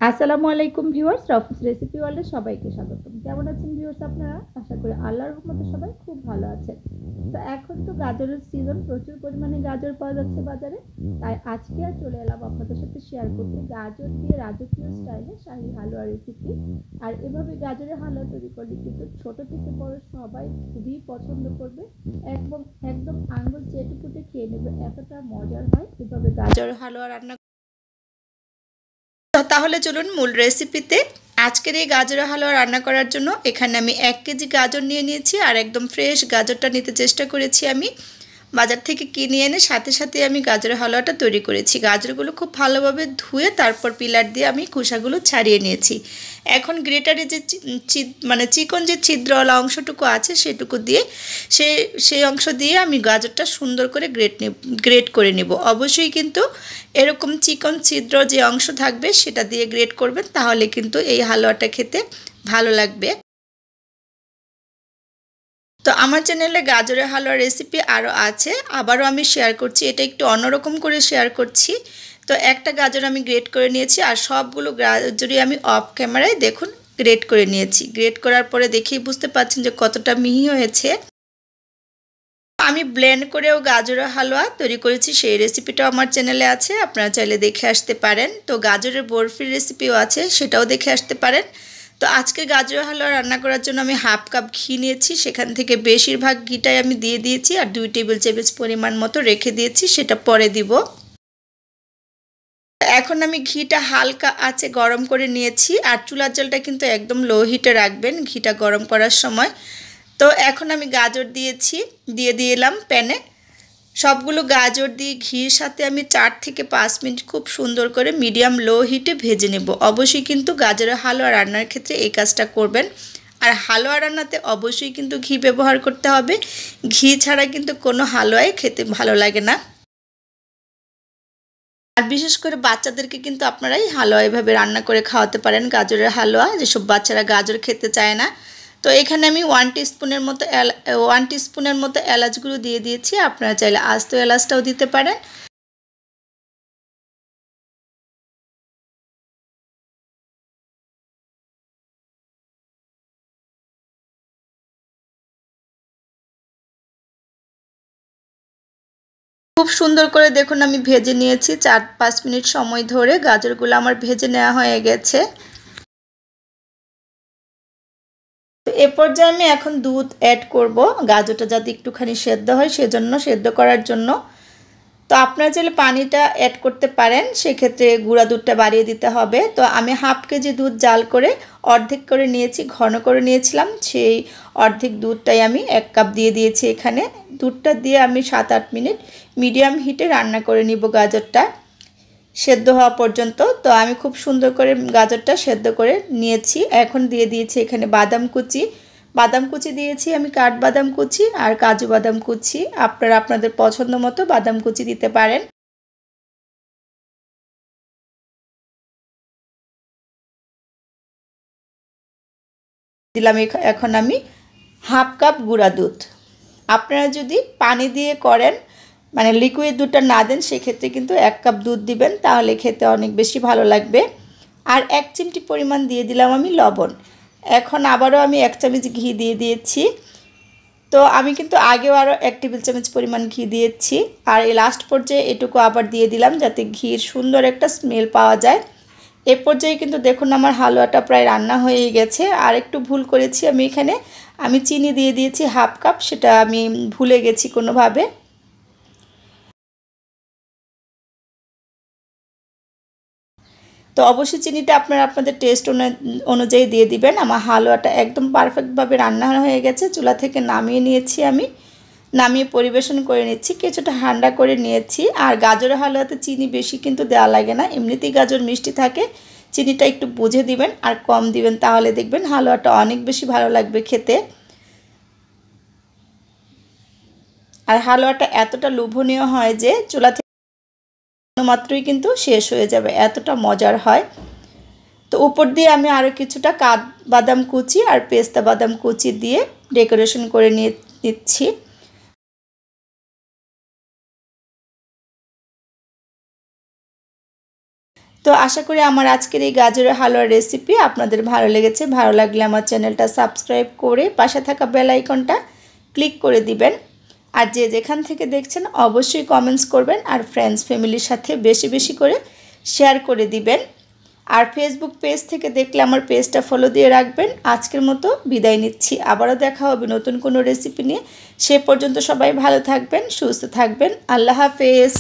আসসালামু আলাইকুম viewers, রফিস recipe ওয়ার্ল্ডে সবাইকে স্বাগতম। কেমন আছেন ভিউয়ার্স আপনারা? আশা করি আল্লাহর রহমতে সবাই খুব ভালো আছেন। তো এখন তো গাজরের সিজন, প্রচুর পরিমাণে গাজর পাওয়া যাচ্ছে বাজারে। তাই আজকে আর চলে এলাম আপনাদের সাথে শেয়ার করতে গাজর দিয়ে রাজকীয় স্টাইলে শাহী হালুয়া রেসিপি। আর এভাবে গাজরের হালুয়া তৈরি করলে কিন্তু ছোট থেকে বড় সবাই খুবই পছন্দ করবে। একদম একদম আঙ্গুল চেটে পুটে খেয়ে নেবে, এতটা মজার হয় এভাবে গাজর হালুয়া রান্না। তাহলে চলুন মূল রেসিপিতে। আজকের এই গাজরের হালুয়া রান্না করার জন্য এখানে আমি 1 কেজি গাজর নিয়ে নিয়েছি। আর একদম ফ্রেশ গাজরটা নিতে চেষ্টা করেছি আমি। বাজার থেকে কিনে এনে সাথে সাথে আমি গাজরের হালুয়াটা তৈরি করেছি। গাজরগুলো খুব ভালোভাবে ধুয়ে তারপর পিলার দিয়ে আমি খোসাগুলো ছাড়িয়ে নিয়েছি। এখন গ্রেটারে যে চিকন যে ছিদ্রওয়ালা অংশটুকু আছে সেটুকু দিয়ে সেই অংশ দিয়ে আমি গাজরটা সুন্দর করে গ্রেট করে নেব। অবশ্যই কিন্তু এরকম চিকন ছিদ্র যে অংশ থাকবে সেটা দিয়ে গ্রেট করবেন, তাহলে কিন্তু এই হালুয়াটা খেতে ভালো লাগবে। তো আমার চ্যানেলে গাজরের হালুয়া রেসিপি আরও আছে, আবারও আমি শেয়ার করছি। এটা একটু অন্যরকম করে শেয়ার করছি। তো একটা গাজর আমি গ্রেট করে নিয়েছি, আর সবগুলো গাজরই আমি অফ ক্যামেরায় দেখুন গ্রেট করে নিয়েছি। গ্রেট করার পরে দেখেই বুঝতে পারছেন যে কতটা মিহি হয়েছে। আমি ব্লেন্ড করেও গাজরের হালুয়া তৈরি করেছি, সেই রেসিপিটাও আমার চ্যানেলে আছে, আপনারা চাইলে দেখে আসতে পারেন। তো গাজরের বরফির রেসিপিও আছে, সেটাও দেখে আসতে পারেন। তো আজকে গাজরের হালুয়া রান্না করার জন্য আমি হাফ কাপ ঘি নিয়েছি, সেখান থেকে বেশিরভাগ ঘিটাই আমি দিয়ে দিয়েছি, আর 2 টেবিল চামচ পরিমাণ মতো রেখে দিয়েছি, সেটা পরে দিব। এখন আমি ঘিটা হালকা আঁচে গরম করে নিয়েছি, আর চুলার জলটা কিন্তু একদম লো হিটে রাখবেন ঘিটা গরম করার সময়। তো এখন আমি গাজর দিয়ে দিলাম প্যানে। সবগুলো গাজর দিয়ে ঘির সাথে আমি 4 থেকে 5 মিনিট খুব সুন্দর করে মিডিয়াম লো হিটে ভেজে নেব। অবশ্যই কিন্তু গাজরের হালুয়া রান্নার ক্ষেত্রে এই কাজটা করবেন। আর হালুয়া রান্নাতে অবশ্যই কিন্তু ঘি ব্যবহার করতে হবে। ঘি ছাড়া কিন্তু কোনো হালুয়াই খেতে ভালো লাগে না। আর বিশেষ করে বাচ্চাদেরকে কিন্তু আপনারা এই হালুয়া এভাবে রান্না করে খাওয়াতে পারেন, গাজরের হালুয়া, যেসব বাচ্চারা গাজর খেতে চায় না। তো এখানে আমি 1 টিস্পুনের মতো এলাচ গুঁড়ো দিয়ে দিয়েছি। আপনারা চাইলে আস্ত এলাচটাও দিতে পারেন। খুব সুন্দর করে দেখুন আমি ভেজে নিয়েছি 4-5 মিনিট সময় ধরে। গাজরগুলো আমার ভেজে নেওয়া হয়ে গেছে। এ পর্যায়ে আমি এখন দুধ অ্যাড করব, গাজরটা যাতে একটুখানি সেদ্ধ হয় সেজন্য, সেদ্ধ করার জন্য। তো আপনারা চাইলে পানিটা অ্যাড করতে পারেন, সেক্ষেত্রে গুঁড়া দুধটা বাড়িয়ে দিতে হবে। তো আমি হাফ কেজি দুধ জাল করে অর্ধেক করে নিয়েছি, ঘন করে নিয়েছিলাম। সেই অর্ধেক দুধটাই আমি 1 কাপ দিয়ে দিয়েছি এখানে। দুধটা দিয়ে আমি 7-8 মিনিট মিডিয়াম হিটে রান্না করে নিব গাজরটা সেদ্ধ হওয়া পর্যন্ত। তো আমি খুব সুন্দর করে গাজরটা সেদ্ধ করে নিয়েছি। এখন দিয়ে দিয়েছি এখানে বাদাম কুচি দিয়েছি আমি, কাঠবাদাম কুচি আর কাজু বাদাম কুচি। আপনারা আপনাদের পছন্দ মতো বাদাম কুচি দিতে পারেন। দিলাম এখন আমি হাফ কাপ গুঁড়া দুধ। আপনারা যদি পানি দিয়ে করেন, মানে লিকুইড দুধটা না দেন, সেক্ষেত্রে কিন্তু 1 কাপ দুধ দিবেন, তাহলে খেতে অনেক বেশি ভালো লাগবে। আর 1 চিমটি পরিমাণ দিয়ে দিলাম আমি লবণ। এখন আবারও আমি 1 চামচ ঘি দিয়ে দিয়েছি। তো আমি কিন্তু আগেও আরও 1 টেবিল চামচ পরিমাণ ঘি দিয়েছি, আর এই লাস্ট পর্যায়ে এটুকু আবার দিয়ে দিলাম যাতে ঘির সুন্দর একটা স্মেল পাওয়া যায়। এ পর্যায়ে কিন্তু দেখুন আমার হালুয়াটা প্রায় রান্না হয়ে গেছে। আর একটু ভুল করেছি আমি, এখানে আমি চিনি দিয়ে দিয়েছি হাফ কাপ, সেটা আমি ভুলে গেছি কোনোভাবে। তো অবশ্যই চিনিটা আপনারা আপনাদের টেস্ট অনুযায়ী দিয়ে দিবেন। আমার হালুয়াটা একদম পারফেক্টভাবে রান্না হয়ে গেছে। চুলা থেকে নামিয়ে নিয়েছি আমি, নামিয়ে পরিবেশন করে নিচ্ছি। কিছুটা ঠান্ডা করে নিয়েছি। আর গাজরের হালুয়াতে চিনি বেশি কিন্তু দেওয়া লাগে না, এমনিতেই গাজর মিষ্টি থাকে। চিনিটা একটু বুঝে দিবেন আর কম দিবেন, তাহলে দেখবেন হালুয়াটা অনেক বেশি ভালো লাগবে খেতে। আর হালুয়াটা এতটা লোভনীয় হয় যে চুলা থেকে মাত্রই কিন্তু শেষ হয়ে যাবে, এতটা মজার হয়। তো উপর দিয়ে আমি আরও কিছুটা কাঠবাদাম কুচি আর পেস্তা বাদাম কুচি দিয়ে ডেকোরেশন করে নিচ্ছি। তো আশা করি আমার আজকের এই গাজরের হালুয়ার রেসিপি আপনাদের ভালো লেগেছে। ভালো লাগলে আমার চ্যানেলটা সাবস্ক্রাইব করে পাশে থাকা বেল আইকনটা ক্লিক করে দিবেন। আর যে যেখান থেকে দেখছেন অবশ্যই কমেন্টস করবেন আর ফ্রেন্ডস ফ্যামিলির সাথে বেশি বেশি করে শেয়ার করে দিবেন। আর ফেসবুক পেজ থেকে দেখলে আমার পেজটা ফলো দিয়ে রাখবেন। আজকের মতো বিদায় নিচ্ছি, আবারও দেখা হবে নতুন কোনো রেসিপি নিয়ে। সে পর্যন্ত সবাই ভালো থাকবেন, সুস্থ থাকবেন। আল্লাহ হাফেজ।